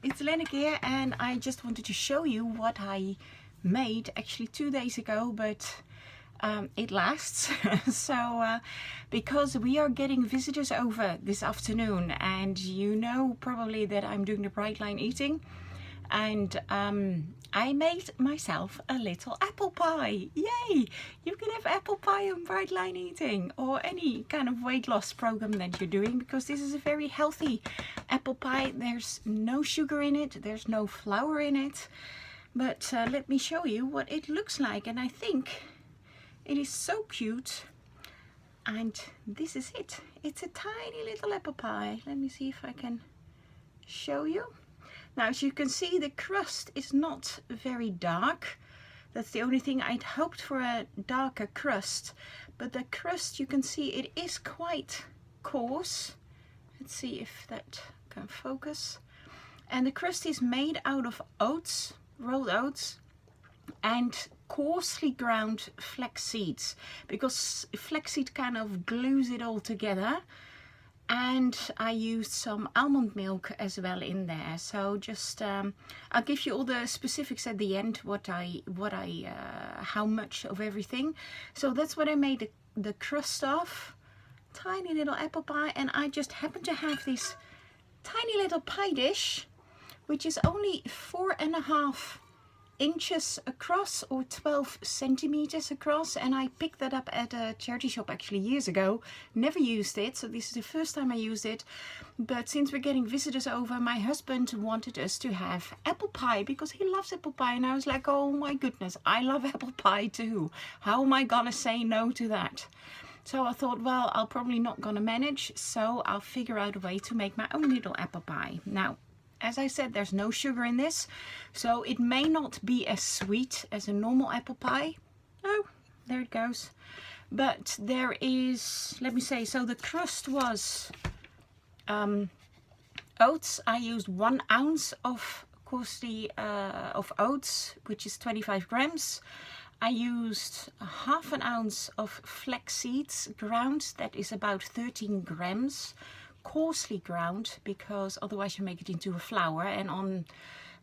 it's Lenneke here, and I just wanted to show you what I made actually 2 days ago, but it lasts. So because we are getting visitors over this afternoon, and you know probably that I'm doing the bright line eating, and I made myself a little apple pie. Yay! You can have apple pie on bright line eating, or any kind of weight loss program that you're doing, because this is a very healthy apple pie. There's no sugar in it, there's no flour in it, but let me show you what it looks like. And I think it is so cute. And this is it. It's a tiny little apple pie. Let me see if I can show you. Now, as you can see, the crust is not very dark. That's the only thing. I'd hoped for a darker crust, but the crust, you can see it is quite coarse. Let's see if that can focus. And the crust is made out of oats, rolled oats, and coarsely ground flax seeds, because flaxseed kind of glues it all together. And I used some almond milk as well in there. So just I'll give you all the specifics at the end, how much of everything. So that's what I made the crust of. Tiny little apple pie. And I just happen to have this tiny little pie dish, which is only 4.5 inches across, or 12 centimeters across, and I picked that up at a charity shop actually years ago. Never used it, so this is the first time I used it. But since we're getting visitors over, my husband wanted us to have apple pie because he loves apple pie, and I was like, oh my goodness, I love apple pie too. How am I gonna say no to that? So I thought, well, I'll probably not gonna manage, so I'll figure out a way to make my own little apple pie. Now, as I said, there's no sugar in this, so it may not be as sweet as a normal apple pie. Oh, there it goes. But there is, let me say, so the crust was oats. I used 1 ounce of coarsely of oats, which is 25 grams. I used 1/2 ounce of flax seeds ground, that is about 13 grams. Coarsely ground, because otherwise you make it into a flour. And on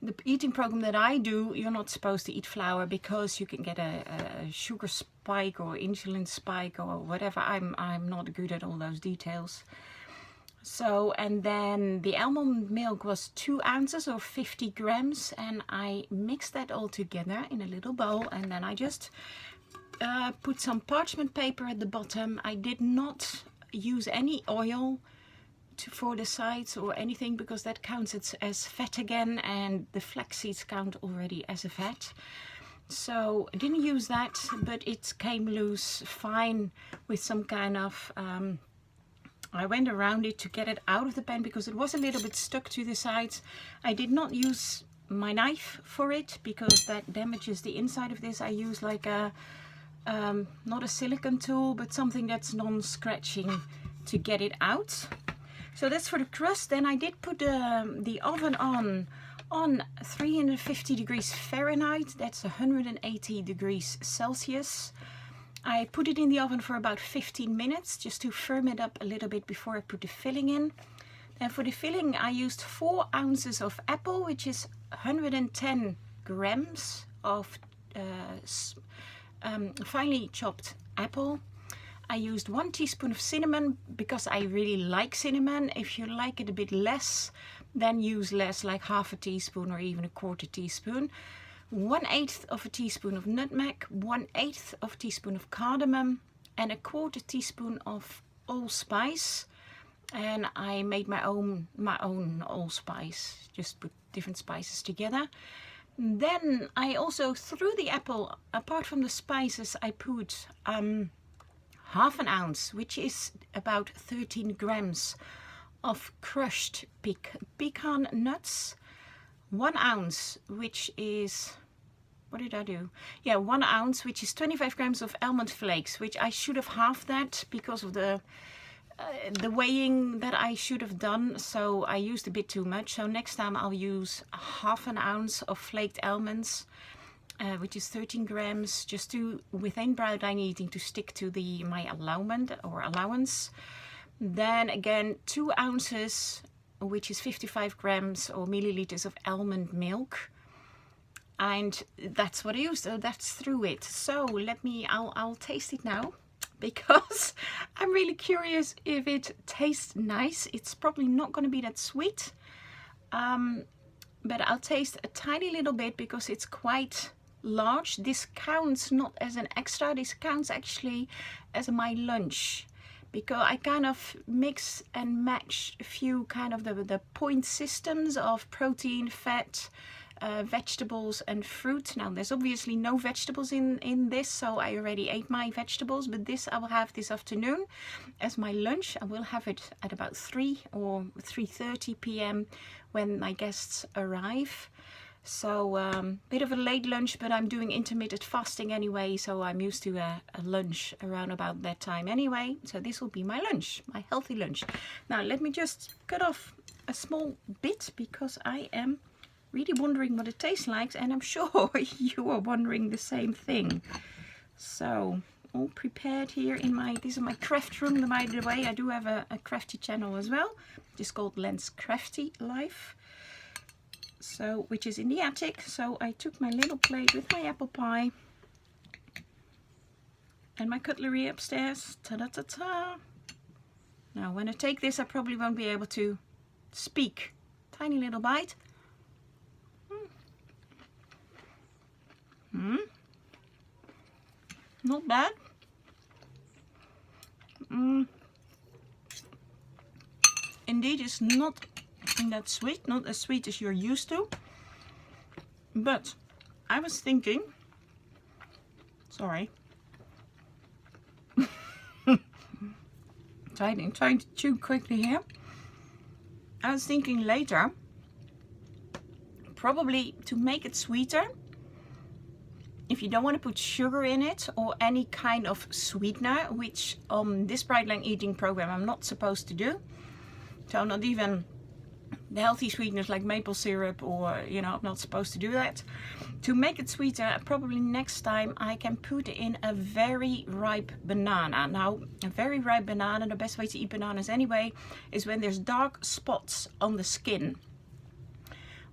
the eating program that I do, you're not supposed to eat flour because you can get a sugar spike or insulin spike or whatever. I'm not good at all those details. So, and then the almond milk was 2 ounces or 50 grams, and I mixed that all together in a little bowl, and then I just put some parchment paper at the bottom. I did not use any oil for the sides or anything, because that counts as fat again, and the flax seeds count already as a fat. So I didn't use that, but it came loose fine with some kind of I went around it to get it out of the pan because it was a little bit stuck to the sides. I did not use my knife for it because that damages the inside of this. I use like a not a silicone tool, but something that's non-scratching to get it out. So that's for the crust. Then I did put the oven on 350 degrees Fahrenheit. That's 180 degrees Celsius. I put it in the oven for about 15 minutes just to firm it up a little bit before I put the filling in. And for the filling I used 4 ounces of apple, which is 110 grams of finely chopped apple. I used 1 teaspoon of cinnamon because I really like cinnamon. If you like it a bit less, then use less, like 1/2 teaspoon or even 1/4 teaspoon. 1/8 of a teaspoon of nutmeg, 1/8 of a teaspoon of cardamom, and 1/4 teaspoon of allspice. And I made my own allspice, just put different spices together. Then I also, through the apple, apart from the spices, I put 1/2 ounce, which is about 13 grams of crushed pecan nuts. 1 ounce, which is, what did I do? Yeah, 1 ounce, which is 25 grams of almond flakes, which I should have halved that because of the weighing that I should have done. So I used a bit too much. So next time I'll use 1/2 ounce of flaked almonds, which is 13 grams, just to, within bright line eating, to stick to my allowance. Then again, 2 ounces which is 55 grams or milliliters of almond milk. And that's what I used, so that's through it. So I'll taste it now, because I'm really curious if it tastes nice. It's probably not going to be that sweet, but I'll taste a tiny little bit because it's quite large. This counts not as an extra, this counts actually as my lunch, because I kind of mix and match a few kind of the point systems of protein, fat, vegetables and fruit. Now there's obviously no vegetables in this, so I already ate my vegetables, but this I will have this afternoon as my lunch. I will have it at about 3 or 3:30 p.m. when my guests arrive. So bit of a late lunch, but I'm doing intermittent fasting anyway, so I'm used to a lunch around about that time anyway. So this will be my lunch, my healthy lunch. Now let me just cut off a small bit, because I am really wondering what it tastes like, and I'm sure you are wondering the same thing. So all prepared here in this is my craft room. By the way, I do have a crafty channel as well, just called Len's Crafty Life, so which is in the attic. So I took my little plate with my apple pie and my cutlery upstairs. Ta-da-ta-ta. Now when I take this, I probably won't be able to speak. Tiny little bite. Not bad. Indeed, it's not that sweet, not as sweet as you're used to. But I was thinking, sorry, trying to chew quickly here. I was thinking later, probably to make it sweeter, if you don't want to put sugar in it or any kind of sweetener, which on this Bright Lang eating program I'm not supposed to do, so not even the healthy sweeteners like maple syrup, or I'm not supposed to do that. To make it sweeter, probably next time I can put in a very ripe banana. Now a very ripe banana, the best way to eat bananas anyway, is when there's dark spots on the skin.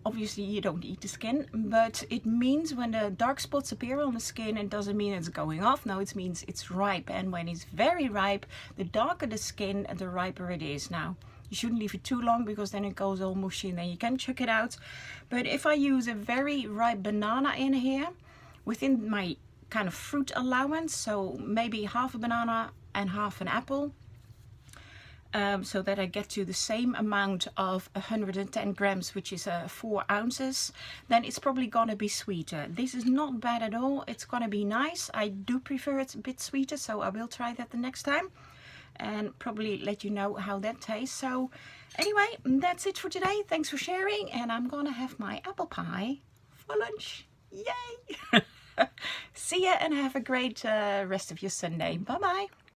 Obviously you don't eat the skin, but it means when the dark spots appear on the skin, it doesn't mean it's going off. No, it means it's ripe. And when it's very ripe, the darker the skin, the riper it is. Now, you shouldn't leave it too long, because then it goes all mushy and then you can chuck it out. But if I use a very ripe banana in here, within my kind of fruit allowance, so maybe half a banana and half an apple, so that I get to the same amount of 110 grams, which is 4 ounces, then it's probably gonna be sweeter. This is not bad at all. It's gonna be nice. I do prefer it a bit sweeter, so I will try that the next time and probably let you know how that tastes. So anyway, that's it for today. Thanks for sharing, and I'm gonna have my apple pie for lunch. Yay! See ya, and have a great rest of your Sunday. Bye bye.